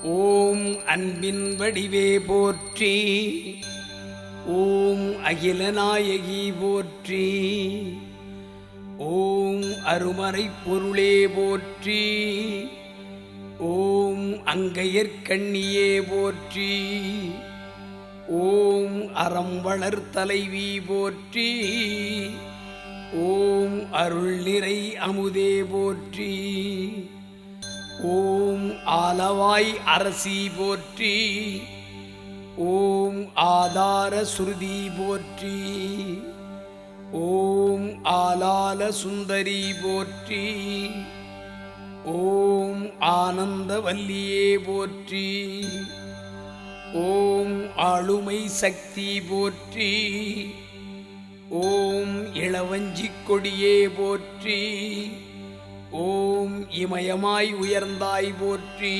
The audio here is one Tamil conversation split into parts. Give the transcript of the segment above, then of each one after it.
ஓம் அன்பின் வடிவே போற்றி. ஓம் அகிலநாயகி போற்றி. ஓம் அருமறைப் பொருளே போற்றி. ஓம் அங்கையர்கண்ணியே போற்றி. ஓம் அறம் வளர் தலைவி போற்றி. ஓம் அருள் நிறை அமுதே போற்றி. ஓம் ஆலவாய் அரசி போற்றி. ஓம் ஆதார சுருதி போற்றி. ஓம் ஆலால சுந்தரி போற்றி. ஓம் ஆனந்தவல்லியே போற்றி. ஓம் ஆளுமை சக்தி போற்றி. ஓம் இளவஞ்சிக் கொடியே போற்றி. ஓம் இமயமாய் உயர்ந்தாய் போற்றி.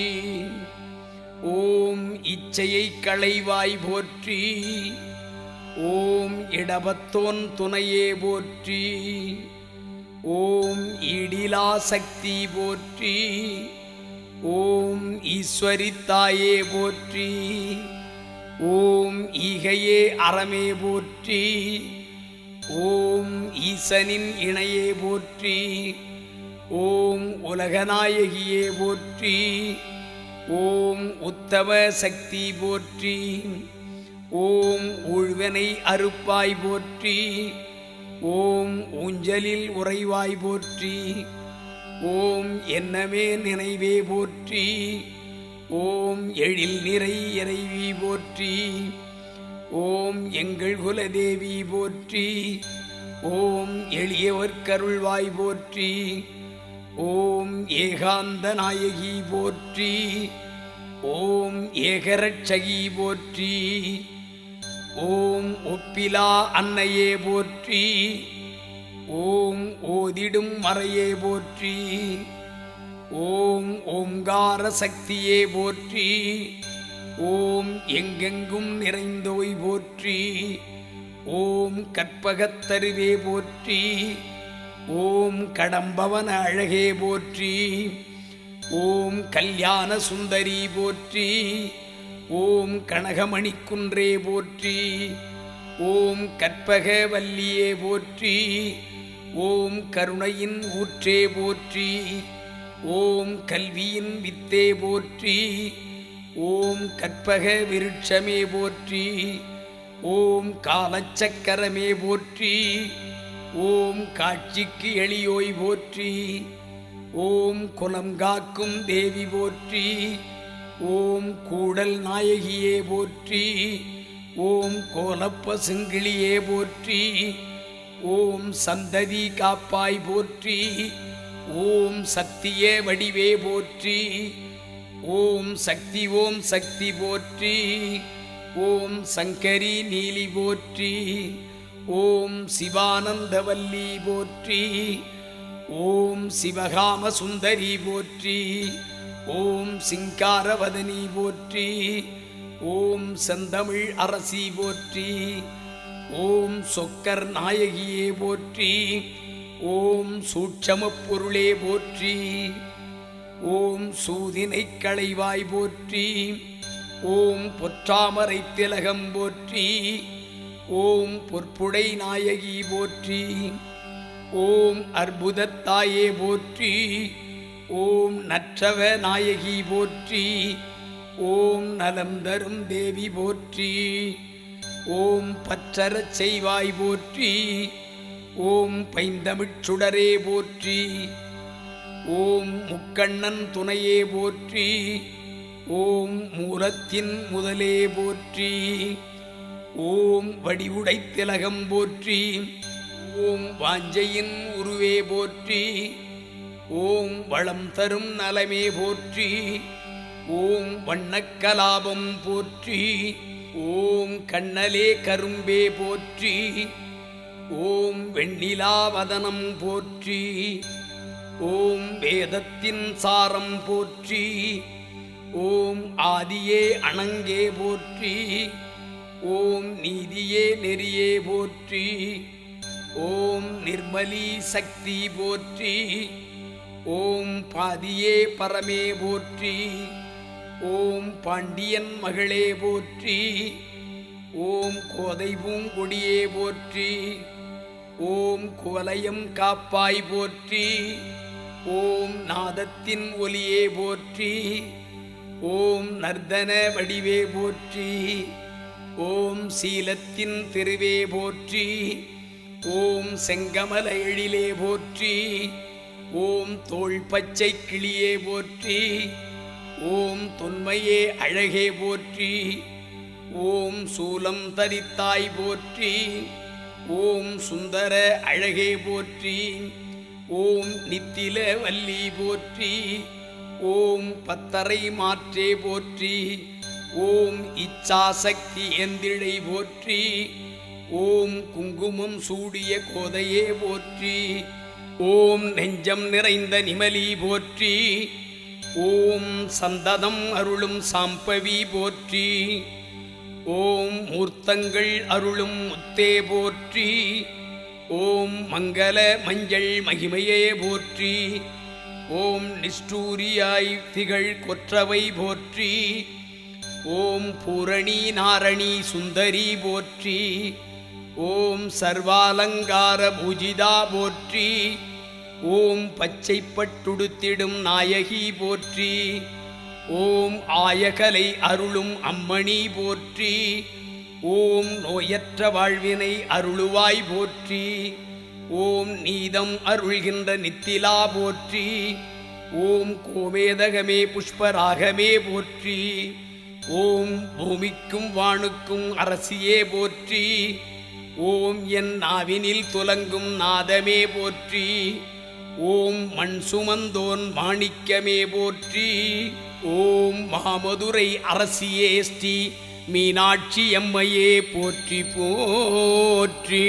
ஓம் இச்சையை களைவாய் போற்றி. ஓம் இடபத்தோன் துணையே போற்றி. ஓம் ஈடிலா சக்தி போற்றி. ஓம் ஈஸ்வரி தாயே போற்றி. ஓம் ஈகையே அறமே போற்றி. ஓம் ஈசனின் இணையே போற்றி. ஓம் உலகநாயகியே போற்றி. ஓம் உத்தம சக்தி போற்றி. ஓம் ஊழ்வனை அறுப்பாய் போற்றி. ஓம் ஊஞ்சலில் உறைவாய் போற்றி. ஓம் என்னமே நினைவே போற்றி. ஓம் எழில் நிறை இறைவி போற்றி. ஓம் எங்கள் குலதேவி போற்றி. ஓம் எளியவர்க்கருள்வாய் போற்றி. ஓம் ஏகாந்த நாயகி போற்றி. ஓம் ஏகரட்சகி போற்றி. ஓம் ஒப்பிலா அன்னையே போற்றி. ஓம் ஓதிடும் மறையே போற்றி. ஓம் ஓம்கார சக்தியே போற்றி. ஓம் எங்கெங்கும் நிறைந்தோய் போற்றி. ஓம் கற்பகத்தருவே போற்றி. ஓம் கடம்பவன அழகே போற்றி. ஓம் கல்யாண சுந்தரி போற்றி. ஓம் கனகமணிக்குன்றே போற்றி. ஓம் கற்பகவல்லியே போற்றி. ஓம் கருணையின் ஊற்றே போற்றி. ஓம் கல்வியின் வித்தே போற்றி. ஓம் கற்பக விருட்சமே போற்றி. ஓம் காலச்சக்கரமே போற்றி. ஓம் காட்சிக்கு எளியோய் போற்றி. ஓம் குலம் காக்கும் தேவி போற்றி. ஓம் கூடல் நாயகியே போற்றி. ஓம் கோலப்ப சிங்கிளியே போற்றி. ஓம் சந்ததி காப்பாய் போற்றி. ஓம் சக்தியே வடிவே போற்றி. ஓம் சக்தி போற்றி. ஓம் சங்கரி நீலி போற்றி. ஓம் சிவானந்தவல்லி போற்றி. ஓம் சிவகாம சுந்தரி போற்றி. ஓம் சிங்காரவதனி போற்றி. ஓம் செந்தமிழ் அரசி போற்றி. ஓம் சொக்கர் நாயகியே போற்றி. ஓம் சூட்சமப் பொருளே போற்றி. ஓம் சூதினை களைவாய் போற்றி. ஓம் பொற்றாமரை திலகம் போற்றி. ஓம் பொற்புடை நாயகி போற்றி. ஓம் அற்புதத்தாயே போற்றி. ஓம் நற்றவ நாயகி போற்றி. ஓம் நலம் தரும் தேவி போற்றி. ஓம் பற்றறச் செய்வாய் போற்றி. ஓம் பைந்தமிழ்ச்சுடரே போற்றி. ஓம் முக்கண்ணன் துணையே போற்றி. ஓம் மூலத்தின் முதலே போற்றி. ஓம் வடிவுடை திலகம் போற்றி. ஓம் வாஞ்சையின் உருவே போற்றி. ஓம் வளம் தரும் நலமே போற்றி. ஓம் வண்ணக்கலாபம் போற்றி. ஓம் கண்ணலே கரும்பே போற்றி. ஓம் வெண்ணிலாவதனம் போற்றி. ஓம் வேதத்தின் சாரம் போற்றி. ஓம் ஆதியே அணங்கே போற்றி. ஓம் நீதியே நெறியே போற்றி. ஓம் நிர்மலி சக்தி போற்றி. ஓம் பாதியே பரமே போற்றி. ஓம் பாண்டியன் மகளே போற்றி. ஓம் கோதை பூங்கொடியே போற்றி. ஓம் குவலயம் காப்பாய் போற்றி. ஓம் நாதத்தின் ஒலியே போற்றி. ஓம் நர்தன வடிவே போற்றி. ஓம் சீலத்தின் திருவே போற்றி. ஓம் செங்கமல எழிலே போற்றி. ஓம் தோள் பச்சை கிளியே போற்றி. ஓம் தொன்மையே அழகே போற்றி. ஓம் சூலம் தரித்தாய் போற்றி. ஓம் சுந்தர அழகே போற்றி. ஓம் நித்தில வல்லி போற்றி. ஓம் பத்தரை மாற்றே போற்றி. ஓம் இச்சாசக்தி எந்திழை போற்றி. ஓம் குங்குமம் சூடிய கோதையே போற்றி. ஓம் நெஞ்சம் நிறைந்த நிமலி போற்றி. ஓம் சந்ததம் அருளும் சாம்பவி போற்றி. ஓம் மூர்த்தங்கள் அருளும் முத்தே போற்றி. ஓம் மங்கள மஞ்சள் மகிமையே போற்றி. ஓம் நிஷ்டூரியாய் திகழ் கொற்றவை போற்றி. ஓம் பூரணி நாரணி சுந்தரி போற்றி. ஓம் சர்வாலங்கார பூஜிதா போற்றி. ஓம் பச்சைப்பட்டுடுத்திடும் நாயகி போற்றி. ஓம் ஆயகலை அருளும் அம்மணி போற்றி. ஓம் நோயற்ற வாழ்வினை அருளுவாய் போற்றி. ஓம் நீதம் அருள்கின்ற நித்திலா போற்றி. ஓம் கோமேதகமே புஷ்பராகமே போற்றி. ஓம் பூமிக்கும் வானுக்கும் அரசியே போற்றி. ஓம் என் நாவினில் துலங்கும் நாதமே போற்றி. ஓம் மண் சுமந்தோன் மாணிக்கமே போற்றி. ஓம் மாமதுரை அரசியே ஸ்ரீ மீனாட்சி அம்மையே போற்றி போற்றி.